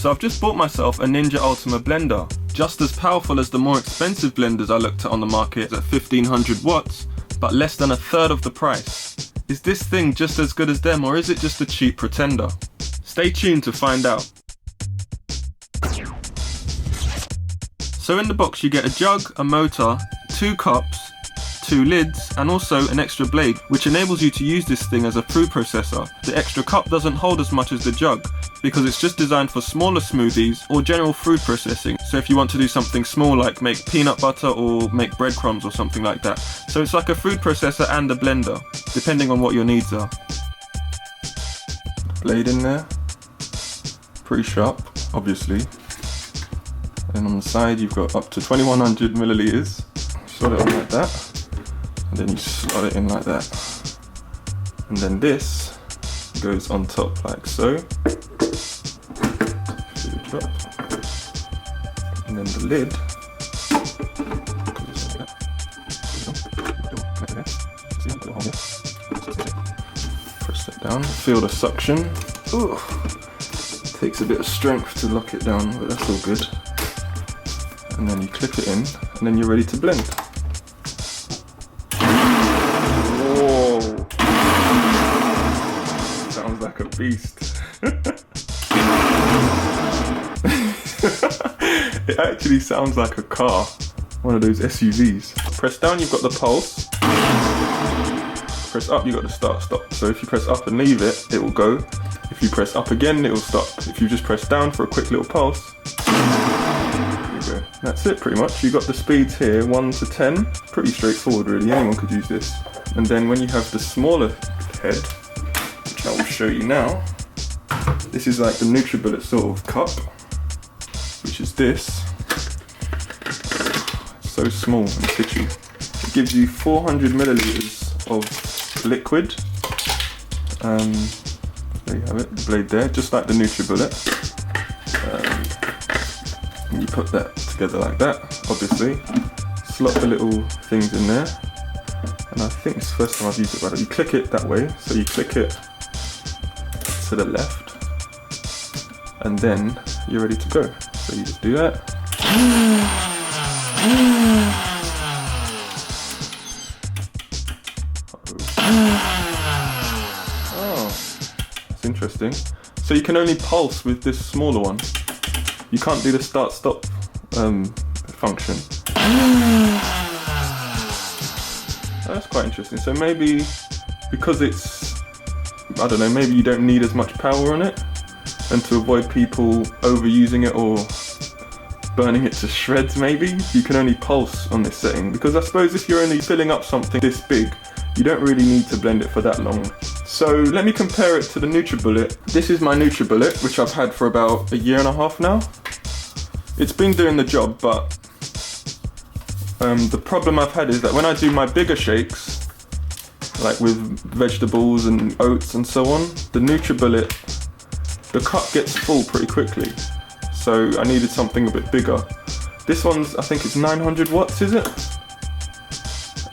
So I've just bought myself a Ninja Ultima Blender. Just as powerful as the more expensive blenders I looked at on the market at 1500 watts, but less than a third of the price. Is this thing just as good as them, or is it just a cheap pretender? Stay tuned to find out. So in the box you get a jug, a motor, 2 cups, 2 lids, and also an extra blade, which enables you to use this thing as a food processor. The extra cup doesn't hold as much as the jug, because it's just designed for smaller smoothies or general food processing. So if you want to do something small like make peanut butter or make breadcrumbs or something like that. So it's like a food processor and a blender, depending on what your needs are. Blade in there, pretty sharp, obviously. And on the side you've got up to 2100 milliliters. Slot it on like that. And then you slot it in like that. And then this goes on top like so. Drop. And then the lid goes like that. Press that down, feel the suction. Ooh. Takes a bit of strength to lock it down, but that's all good. And then you clip it in, and then you're ready to blend. Whoa! Sounds like a beast. It actually sounds like a car, one of those SUVs. Press down, you've got the pulse. Press up, you've got the start-stop. So if you press up and leave it, it will go. If you press up again, it will stop. If you just press down for a quick little pulse, there you go. That's it pretty much. You've got the speeds here, 1 to 10. Pretty straightforward really, anyone could use this. And then when you have the smaller head, which I will show you now, this is like the Nutribullet sort of cup, which is this. So small and pitchy. It gives you 400 milliliters of liquid. There you have it, the blade there, just like the Nutribullet. And you put that together like that, obviously. Slot the little things in there. And I think it's the first time I've used it right. You click it that way, so you click it to the left. And then you're ready to go. So you just do that. Interesting. So you can only pulse with this smaller one. You can't do the start-stop function. That's quite interesting. So maybe because it's, I don't know, maybe you don't need as much power on it, and to avoid people overusing it or burning it to shreds maybe, you can only pulse on this setting. Because I suppose if you're only filling up something this big, you don't really need to blend it for that long. So let me compare it to the Nutribullet. This is my Nutribullet, which I've had for about 1.5 years now. It's been doing the job, but the problem I've had is that when I do my bigger shakes, like with vegetables and oats and so on, the Nutribullet, the cup gets full pretty quickly. So I needed something a bit bigger. This one's, I think it's 900 watts, is it?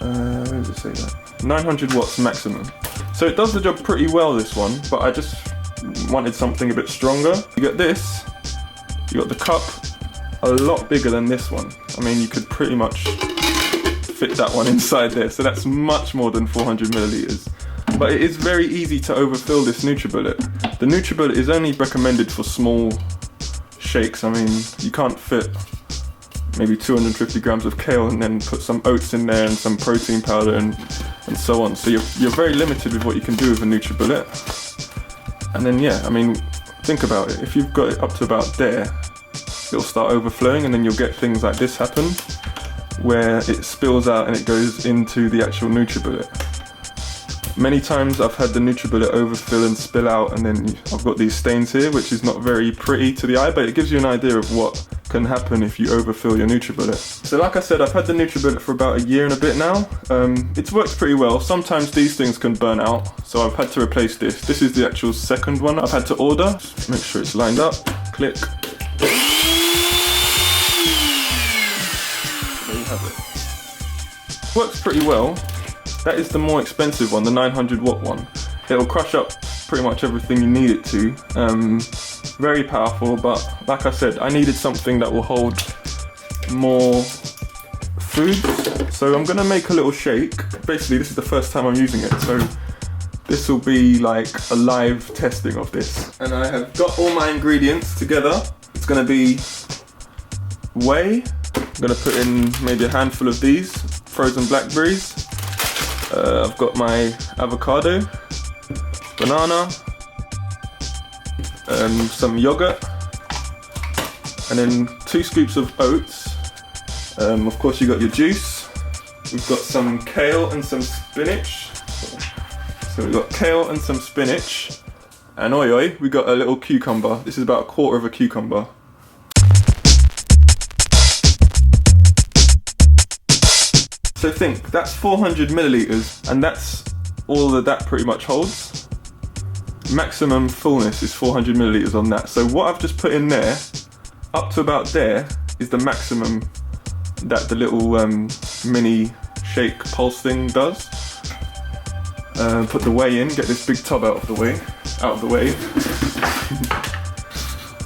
Where does it say that? 900 watts maximum. So it does the job pretty well, this one, but I just wanted something a bit stronger. You get this, you got the cup, a lot bigger than this one. I mean, you could pretty much fit that one inside there, so that's much more than 400 milliliters. But it is very easy to overfill this Nutribullet. The Nutribullet is only recommended for small shakes. I mean, you can't fit maybe 250 grams of kale and then put some oats in there and some protein powder and so on. So you're very limited with what you can do with a Nutribullet. And then yeah, I mean, think about it. If you've got it up to about there, it'll start overflowing, and then you'll get things like this happen, where it spills out and it goes into the actual Nutribullet. Many times I've had the Nutribullet overfill and spill out, and then I've got these stains here, which is not very pretty to the eye, but it gives you an idea of what can happen if you overfill your Nutribullet. So like I said, I've had the Nutribullet for about 1 year and a bit now. It's worked pretty well. Sometimes these things can burn out, so I've had to replace this. This is the actual second one I've had to order. Just make sure it's lined up. Click. There you have it. Works pretty well. That is the more expensive one, the 900 watt one. It'll crush up pretty much everything you need it to. very powerful, but like I said, I needed something that will hold more food. So I'm gonna make a little shake. Basically, this is the first time I'm using it, so this will be like a live testing of this. And I have got all my ingredients together. It's gonna be whey. I'm gonna put in maybe a handful of these frozen blackberries. I've got my avocado, banana, some yogurt, and then 2 scoops of oats. Of course, you got your juice. We've got some kale and some spinach. So we've got kale and some spinach, and we got a little cucumber. This is about 1/4 of a cucumber. So think, that's 400 milliliters, and that's all that pretty much holds. Maximum fullness is 400 milliliters on that. So what I've just put in there, up to about there, is the maximum that the little mini shake pulse thing does. Put the whey in, get this big tub out of the way.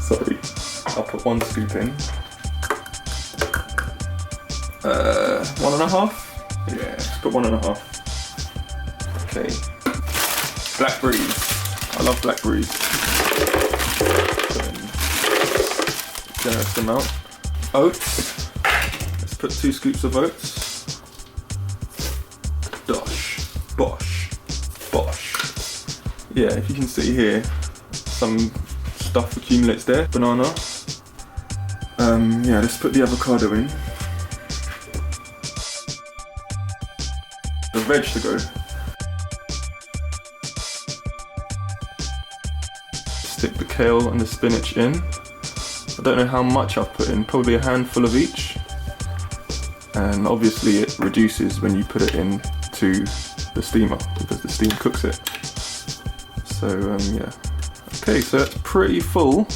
Sorry, I'll put 1 scoop in. 1.5? Yeah, let's put 1.5. Okay. Blackberries. I love blackberries. Generous amount. Oats. Let's put 2 scoops of oats. Dosh. Bosh. Bosh. Yeah, if you can see here, some stuff accumulates there. Banana. Yeah, let's put the avocado in. The veg to go. Stick the kale and the spinach in. I don't know how much I've put in, probably a handful of each. And obviously it reduces when you put it into the steamer because the steam cooks it. So yeah. Okay, so that's pretty full.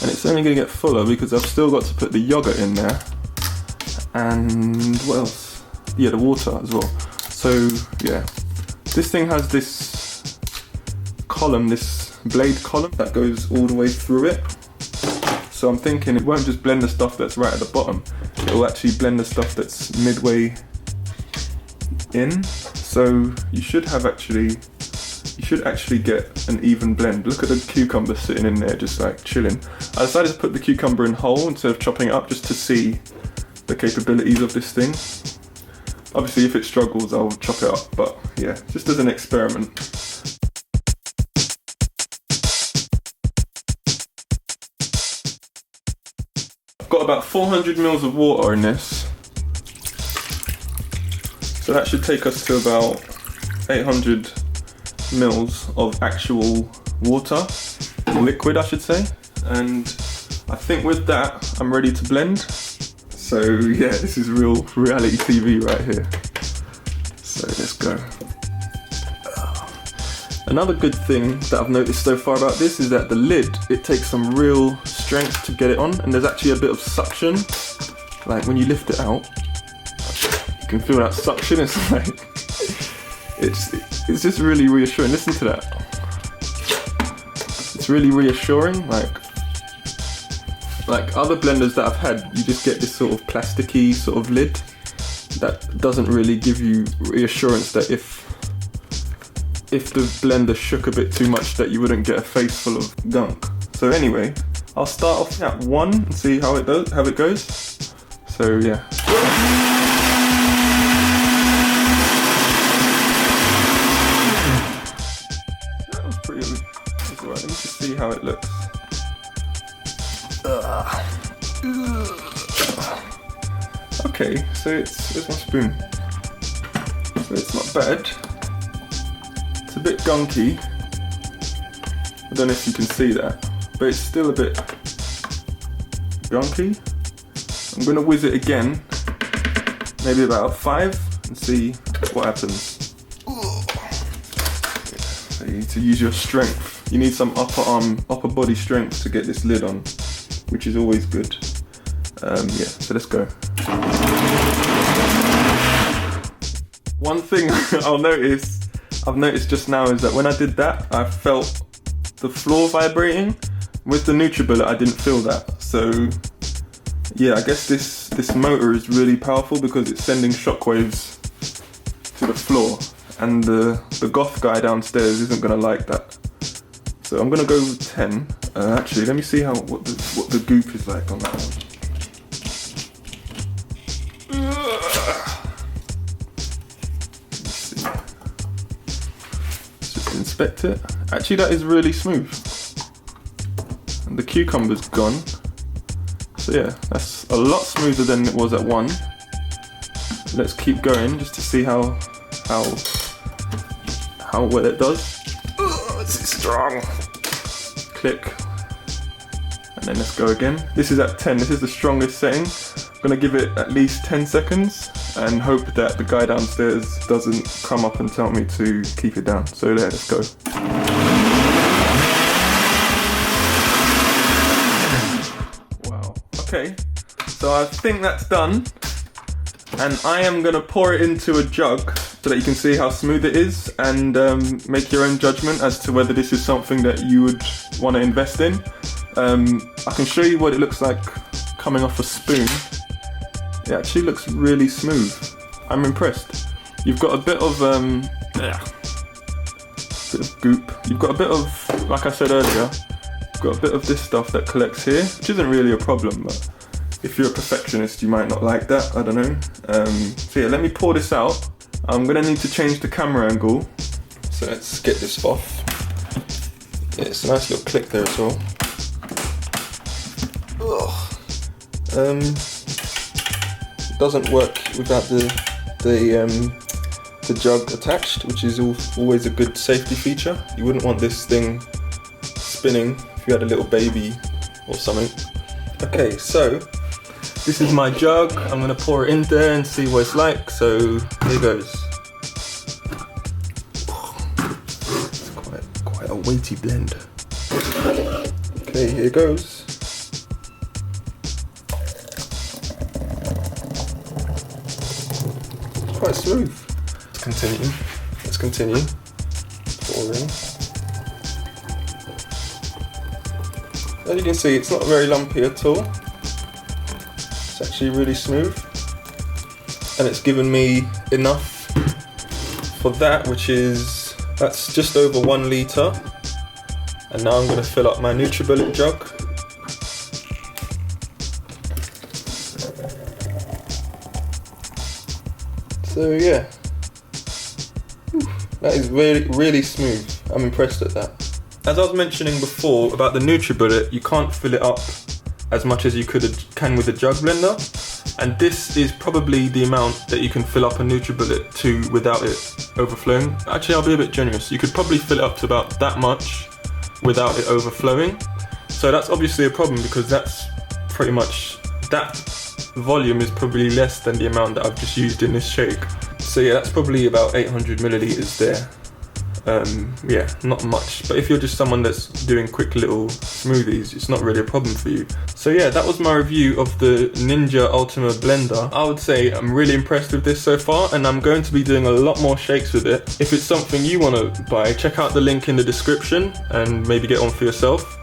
And it's only gonna get fuller because I've still got to put the yogurt in there. And what else? Yeah, the water as well. So yeah, this thing has this column, this blade column that goes all the way through it. So I'm thinking it won't just blend the stuff that's right at the bottom, it will actually blend the stuff that's midway in. So you should actually get an even blend. Look at the cucumber sitting in there just like chilling. I decided to put the cucumber in whole instead of chopping it up just to see the capabilities of this thing. Obviously if it struggles I'll chop it up, but yeah, just as an experiment. I've got about 400 mils of water in this. So that should take us to about 800 mils of actual water, liquid I should say. And I think with that I'm ready to blend. So yeah, this is real reality TV right here. So let's go. Another good thing that I've noticed so far about this is that the lid, it takes some real strength to get it on, and there's actually a bit of suction. Like when you lift it out, you can feel that suction. It's like, it's just really reassuring. Listen to that. It's really reassuring. Like other blenders that I've had, you just get this sort of plasticky sort of lid that doesn't really give you reassurance that if the blender shook a bit too much that you wouldn't get a face full of gunk. So anyway, I'll start off at 1 and see how it goes. So yeah. That was pretty good. That's alright, let me just see how it looks. Okay, so where's my spoon? So it's not bad. It's a bit gunky. I don't know if you can see that, but it's still a bit gunky. I'm gonna whiz it again, maybe about 5, and see what happens. So you need to use your strength. You need some upper body strength to get this lid on, which is always good. Yeah, so let's go. One thing I've noticed just now is that when I did that, I felt the floor vibrating, With the Nutribullet, I didn't feel that. So yeah, I guess this motor is really powerful because it's sending shockwaves to the floor, and the goth guy downstairs isn't gonna like that. So I'm gonna go with 10. Actually, let me see what the goop is like on that one. Let's see. Let's just inspect it. Actually, that is really smooth. And the cucumber's gone. So yeah, that's a lot smoother than it was at 1. Let's keep going just to see how well it does. It's strong. Click. And then let's go again. This is at 10. This is the strongest setting. I'm gonna give it at least 10 seconds and hope that the guy downstairs doesn't come up and tell me to keep it down. So there, let's go. Wow. Okay. So I think that's done. And I am gonna pour it into a jug so that you can see how smooth it is and make your own judgment as to whether this is something that you would want to invest in. I can show you what it looks like coming off a spoon. It actually looks really smooth. I'm impressed. You've got a bit of goop. You've got a bit of, like I said earlier, you've got a bit of this stuff that collects here, which isn't really a problem, but if you're a perfectionist, you might not like that, I don't know. So yeah, let me pour this out. I'm gonna need to change the camera angle. So let's get this off. Yeah, it's a nice little click there as well. It doesn't work without the jug attached, which is always a good safety feature. You wouldn't want this thing spinning if you had a little baby or something. Okay, so this is my jug. I'm gonna pour it in there and see what it's like. So here goes. It's quite a weighty blend. Okay, here goes. It's quite smooth. Let's continue. Pouring. As you can see, it's not very lumpy at all. It's actually really smooth, and it's given me enough for that, that's just over 1 litre. And now I'm going to fill up my Nutribullet jug. So yeah, that is really smooth. I'm impressed at that. As I was mentioning before about the Nutribullet, you can't fill it up as much as you can with a jug blender, and this is probably the amount that you can fill up a Nutribullet to without it overflowing. Actually, I'll be a bit generous. You could probably fill it up to about that much without it overflowing. So that's obviously a problem, because that's pretty much, that volume is probably less than the amount that I've just used in this shake. So yeah, that's probably about 800 milliliters there. Yeah, not much, but if you're just someone that's doing quick little smoothies, it's not really a problem for you. So yeah, that was my review of the Ninja Ultima Blender. I would say I'm really impressed with this so far, and I'm going to be doing a lot more shakes with it. If it's something you want to buy, check out the link in the description and maybe get one for yourself.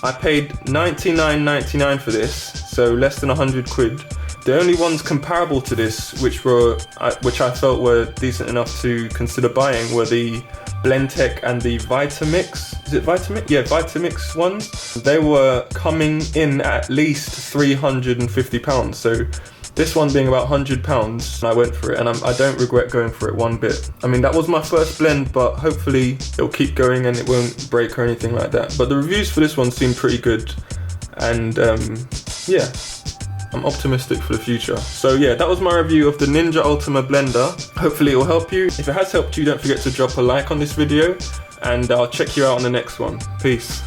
I paid $99.99 for this, so less than 100 quid. The only ones comparable to this, which I felt were decent enough to consider buying, were the Blendtec and the Vitamix. Is it Vitamix? Yeah, Vitamix ones. They were coming in at least £350. So this one being about £100, I went for it, and I don't regret going for it one bit. I mean, that was my first blend, but hopefully it'll keep going and it won't break or anything like that. But the reviews for this one seem pretty good, and yeah, I'm optimistic for the future. So yeah, that was my review of the Ninja Ultima Blender. Hopefully it will help you. If it has helped you, don't forget to drop a like on this video, and I'll check you out on the next one. Peace.